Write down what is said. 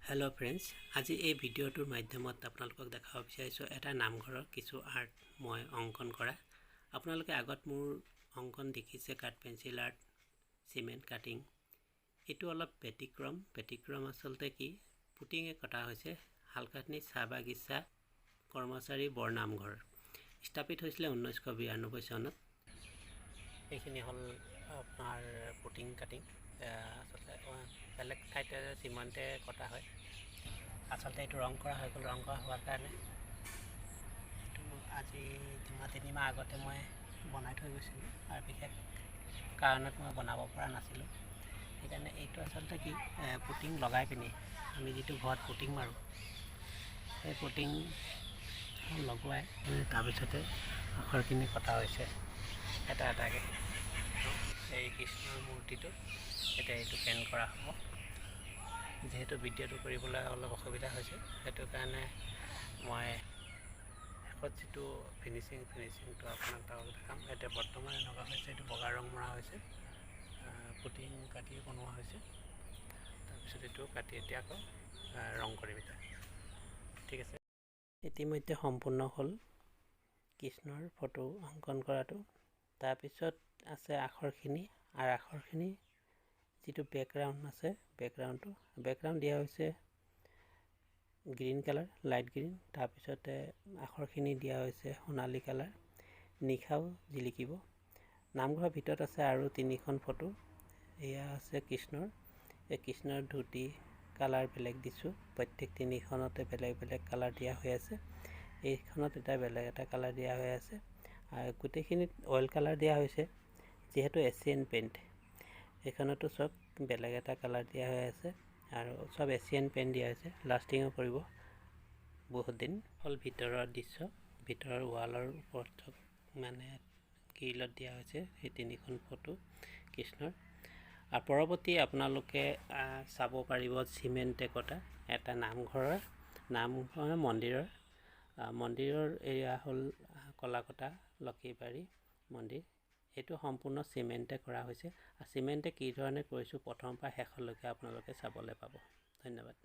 Hello' friends, আজি এই ভিডিঅ'টোৰ মাধ্যমত আপোনালোকক দেখাব বিচাৰিছোঁ এটা নামঘৰৰ কিছু আৰ্ট মই অংকন কৰা। আপোনালোকে আগত মোৰ অংকন দেখিছে, কাঠ পেঞ্চিল আৰ্ট, চিমেণ্ট কাটিং। এইটো অলপ ব্যতিক্ৰম আচলতে কি পুটিঙে কটা হৈছে। হালকাটনি চাহ বাগিচা কৰ্মচাৰী বৰনামঘৰ স্থাপিত হৈছিলে 1992 চনত। এইখিনি হ'ল আপোনাৰ পুটিং কাটিং। আচলতে বেলেগ ঠাইতে চিমেণ্টে কটা হয়। আচলতে এইটো ৰং কৰা হৈ গ'ল। ৰং কৰা হোৱাৰ কাৰণে এইটো আজি 2-3 মাহ আগতে মই বনাই থৈ গৈছিলোঁ আৰু বিশেষ কাৰণত মই বনাব পৰা নাছিলোঁ। সেইকাৰণে এইটো আচলতে কি পুটিং লগাই পিনি আমি যিটো ঘৰত পুটিং মাৰোঁ, সেই পুটিং লগোৱাই তাৰপিছতে আখৰখিনি কটা হৈছে এটা এটাকৈ। এই কৃষ্ণৰ মূৰ্তিটো এতিয়া এইটো পেইণ্ট কৰা হ'ব। যিহেতু ভিডিঅ'টো কৰিবলৈ অলপ অসুবিধা হৈছে, সেইটো কাৰণে মই শেষত যিটো ফিনিচিংটো আপোনাক দেখাম। এতিয়া বৰ্তমান এনেকুৱা হৈছে, এইটো বগা ৰং মৰা হৈছে, পুটিং কাটি বনোৱা হৈছে। তাৰপিছত এইটো কাটি এতিয়া আকৌ ৰং কৰিম এতিয়া। ঠিক আছে, ইতিমধ্যে সম্পূৰ্ণ হ'ল কৃষ্ণৰ ফটো অংকন কৰাটো। তাৰপিছত আছে আখৰখিনি, আৰু আখৰখিনি যিটো বেকগ্ৰাউণ্ড আছে, বেকগ্ৰাউণ্ড দিয়া হৈছে গ্ৰীণ কালাৰ, লাইট গ্ৰীণ। তাৰপিছতে আখৰখিনি দিয়া হৈছে সোণালী কালাৰ, নিশাও জিলিকিব। নামঘৰৰ ভিতৰত আছে আৰু 3খন ফটো। এয়া আছে কৃষ্ণৰ। এই কৃষ্ণৰ ধুতি কালাৰ বেলেগ দিছোঁ, প্ৰত্যেক 3খনতে বেলেগ বেলেগ কালাৰ দিয়া হৈ আছে। এইখনত এটা বেলেগ এটা কালাৰ দিয়া হৈ আছে, আৰু গোটেইখিনিত অইল কালাৰ দিয়া হৈছে যিহেতু এছিয়ান পেইণ্ট। এইখনতো চব বেলেগ এটা কালাৰ দিয়া হৈ আছে, আৰু চব এছিয়ান পেইণ্ট দিয়া হৈছে, লাষ্টিঙো কৰিব বহুত দিন। হ'ল ভিতৰৰ দৃশ্য। ভিতৰৰ ৱালৰ ওপৰত মানে গ্ৰিলত দিয়া হৈছে সেই 3খন ফটো কৃষ্ণৰ। আৰু পৰৱৰ্তী আপোনালোকে চাব পাৰিব চিমেণ্টে কটা এটা নামঘৰৰ মন্দিৰৰ এয়া হ'ল কলাকটা লক্ষীবাৰী মন্দিৰ। এইটো সম্পূৰ্ণ চিমেণ্টে কৰা হৈছে, আৰু চিমেণ্টে কি ধৰণে কৰিছোঁ প্ৰথমৰ পৰা শেষলৈকে আপোনালোকে চাবলৈ পাব। ধন্যবাদ।